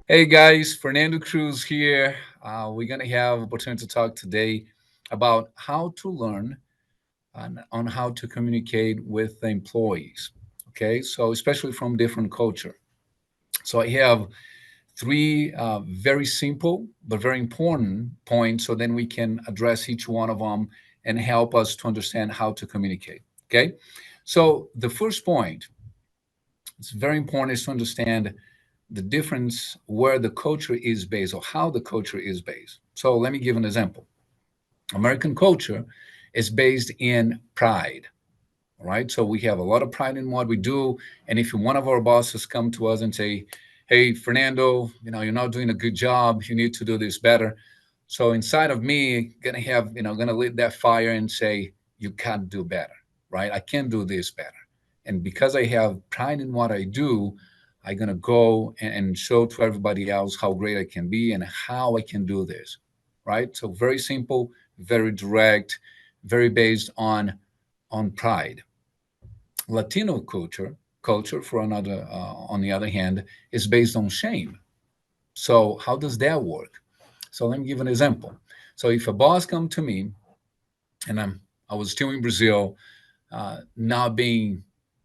Hey guys, Fernando Cruz here. We're gonna have opportunity to talk today about how to learn on how to communicate with the employees. Okay, so especially from different culture. So I have three very simple but very important points, so then we can address each one of them and help us to understand how to communicate. Okay, so the first point, it's very important, is to understand the difference where the culture is based or how the culture is based. So let me give an example. American culture is based in pride, right? So we have a lot of pride in what we do. And if one of our bosses come to us and say, hey, Fernando, you're not doing a good job. You need to do this better. So inside of me, gonna have, gonna lit that fire and say, you can't do better, right? I can do this better. And because I have pride in what I do, I'm gonna go and show to everybody else how great I can be and how I can do this, right? So very simple, very direct, very based on pride. Latino culture for another, on the other hand, is based on shame. So how does that work? So let me give an example. So if a boss come to me and I was still in Brazil, not being,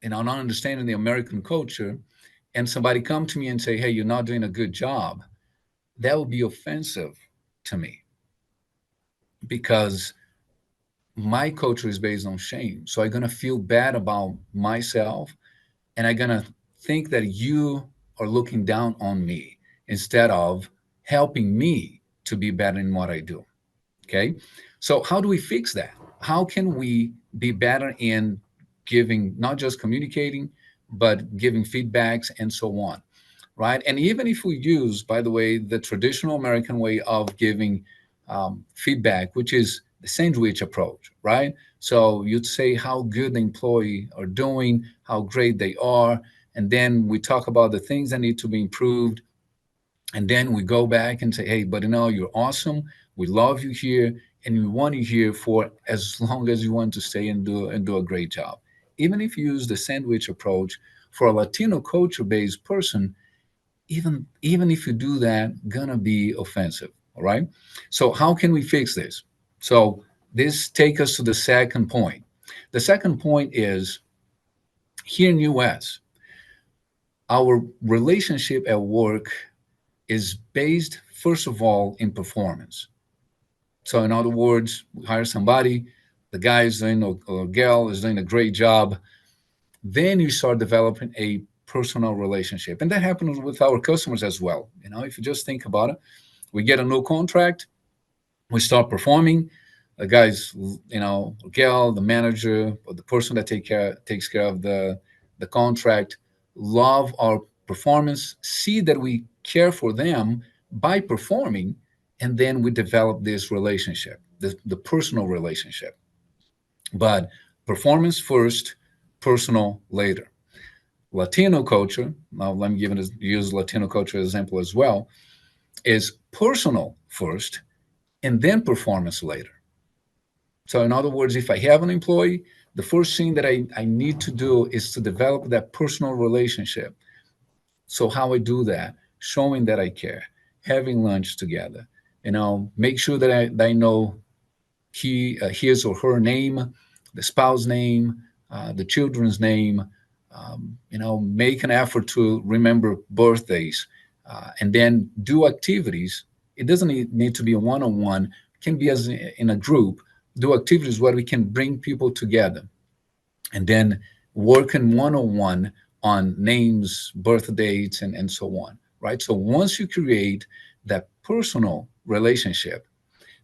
not understanding the American culture, and somebody come to me and say, "Hey, you're not doing a good job," that would be offensive to me because my culture is based on shame. So I'm gonna feel bad about myself, and I'm gonna think that you are looking down on me instead of helping me to be better in what I do. Okay. So, how do we fix that? How can we be better in giving, not just communicating, but giving feedbacks and so on? Right. And even if we use, by the way, the traditional American way of giving feedback, which is the sandwich approach, right? So you'd say how good the employee are doing, how great they are, and then we talk about the things that need to be improved, and then we go back and say, hey, but you're awesome. We love you here, and we want you here for as long as you want to stay and do a great job. Even if you use the sandwich approach for a Latino culture-based person, even if you do that, gonna be offensive. All right. So how can we fix this? So this take us to the second point. The second point is here in US, our relationship at work is based first of all in performance. So in other words, we hire somebody, the guy is doing or girl is doing a great job, then you start developing a personal relationship. And that happens with our customers as well. If you just think about it, we get a new contract, we start performing. The guys, girl, the manager, or the person that takes care of the contract, love our performance, see that we care for them by performing, and then we develop this relationship, the personal relationship. But performance first, personal later. Latino culture, now let me use Latino culture as an example as well, is personal first and then performance later. So, in other words, if I have an employee, the first thing that I need to do is to develop that personal relationship. So, how I do that? Showing that I care, having lunch together, make sure that I know his or her name, the spouse name, the children's name, make an effort to remember birthdays, and then do activities. It doesn't need to be a one-on-one. It can be as in a group. Do activities where we can bring people together, and then work in one-on-one on names, birth dates, and so on. Right. So once you create that personal relationship,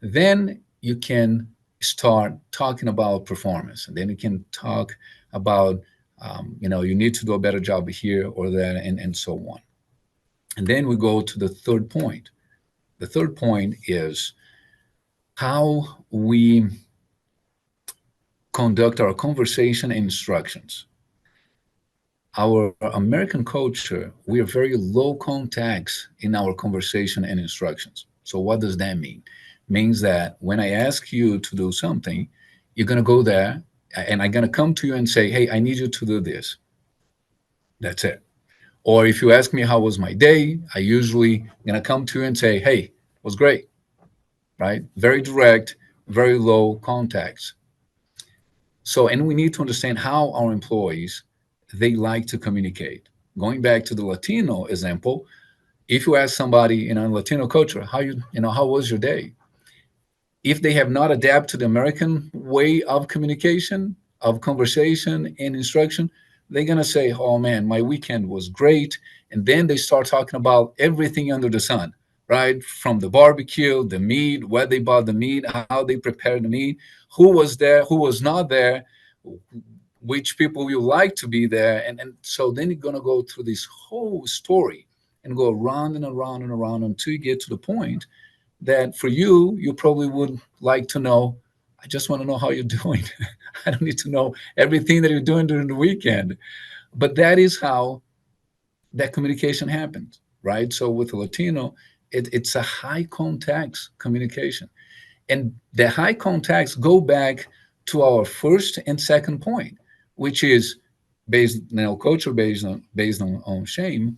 then you can start talking about performance, and then you can talk about you need to do a better job here or there, and so on. And then we go to the third point. The third point is how we conduct our conversation and instructions. Our American culture, we are very low context in our conversation and instructions. So what does that mean? Means that when I ask you to do something, you're going to go there and I'm going to come to you and say, hey, I need you to do this. That's it. Or if you ask me how was my day, I usually gonna come to you and say, hey, it was great, right? Very direct, very low context. So, and we need to understand how our employees, they like to communicate. Going back to the Latino example, if you ask somebody in a Latino culture, how was your day? If they have not adapted to the American way of communication, of conversation and instruction, they're gonna say, "Oh man, my weekend was great," and then they start talking about everything under the sun, right? From the barbecue, the meat, where they bought the meat, how they prepared the meat, who was there, who was not there, which people you like to be there, and so then you're gonna go through this whole story and go around and around and around until you get to the point that for you, you probably would like to know, I just want to know how you're doing. I don't need to know everything that you're doing during the weekend. But that is how that communication happens, right? So with a Latino, it's a high context communication. And the high contacts go back to our first and second point, which is based, culture based on shame,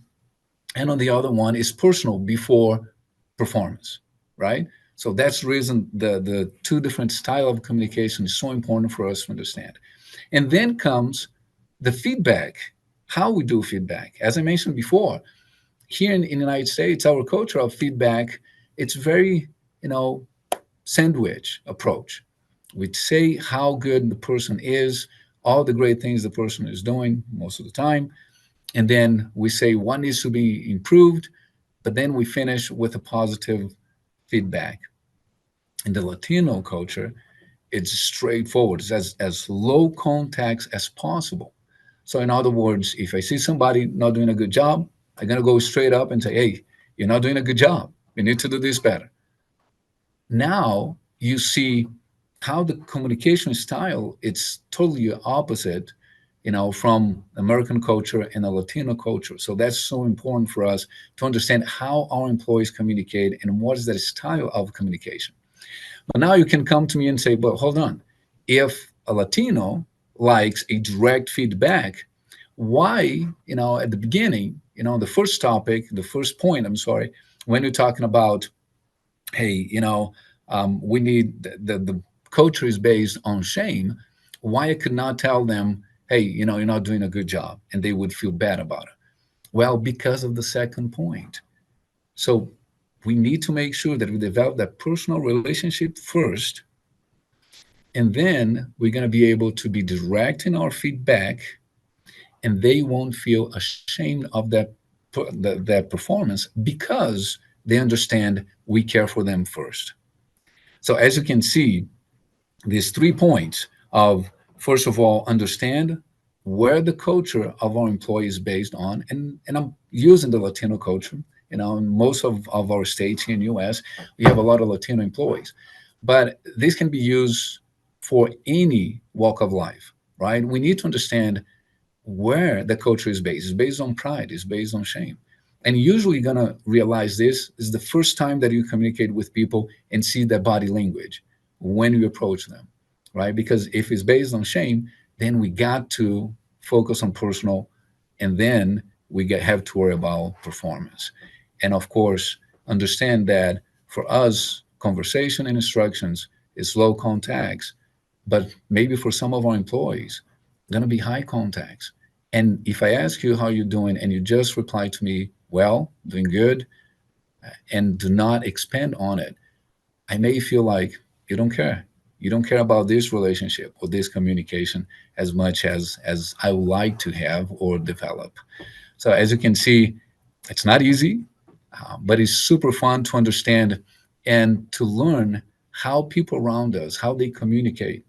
and on the other one is personal before performance, right? So that's the reason the two different style of communication is so important for us to understand. And then comes the feedback, how we do feedback. As I mentioned before, here in the United States, our culture of feedback, it's very, you know, sandwich approach. We say how good the person is, all the great things the person is doing most of the time, and then we say what needs to be improved, but then we finish with a positive feedback. In the Latino culture, it's straightforward. It's as low context as possible. So, in other words, if I see somebody not doing a good job, I'm going to go straight up and say, hey, you're not doing a good job. You need to do this better. Now you see how the communication style, it's totally opposite, from American culture and a Latino culture. So that's so important for us to understand how our employees communicate and what is that style of communication. But now you can come to me and say, but hold on. If a Latino likes a direct feedback, why, at the beginning, the first topic, the first point, I'm sorry, when you're talking about, hey, we need the culture is based on shame, why I could not tell them, hey, you're not doing a good job, and they would feel bad about it. Well, because of the second point. So we need to make sure that we develop that personal relationship first, and then we're going to be able to be direct in our feedback, and they won't feel ashamed of that performance because they understand we care for them first. So as you can see, these 3 points of, first of all, understand where the culture of our employees is based on, and I'm using the Latino culture. In most of our states here in the US, we have a lot of Latino employees, but this can be used for any walk of life, right? We need to understand where the culture is based. It's based on pride, it's based on shame. And usually you're gonna realize this is the first time that you communicate with people and see their body language when you approach them, right? Because if it's based on shame, then we got to focus on personal, and then have to worry about performance. And of course, understand that for us, conversation and instructions is low context, but maybe for some of our employees, going to be high contacts. And if I ask you how you're doing and you just reply to me, well, doing good, and do not expand on it, I may feel like you don't care. You don't care about this relationship or this communication as much as I would like to have or develop. So as you can see, it's not easy, but it's super fun to understand and to learn how people around us, how they communicate,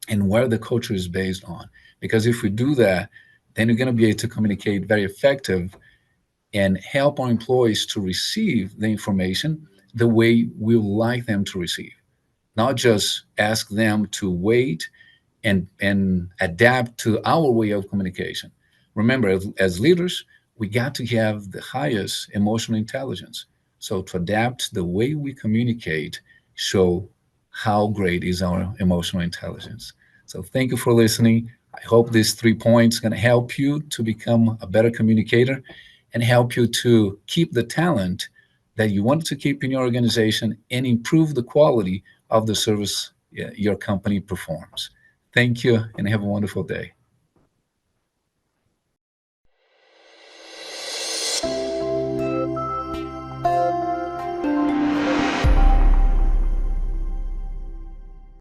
and where the culture is based on. Because if we do that, then you're going to be able to communicate very effective and help our employees to receive the information the way we would like them to receive. Not just ask them to wait and adapt to our way of communication. Remember, as leaders, we got to have the highest emotional intelligence. So to adapt the way we communicate, show how great is our emotional intelligence. So thank you for listening. I hope these 3 points going to help you to become a better communicator and help you to keep the talent that you want to keep in your organization and improve the quality of the service your company performs. Thank you and have a wonderful day.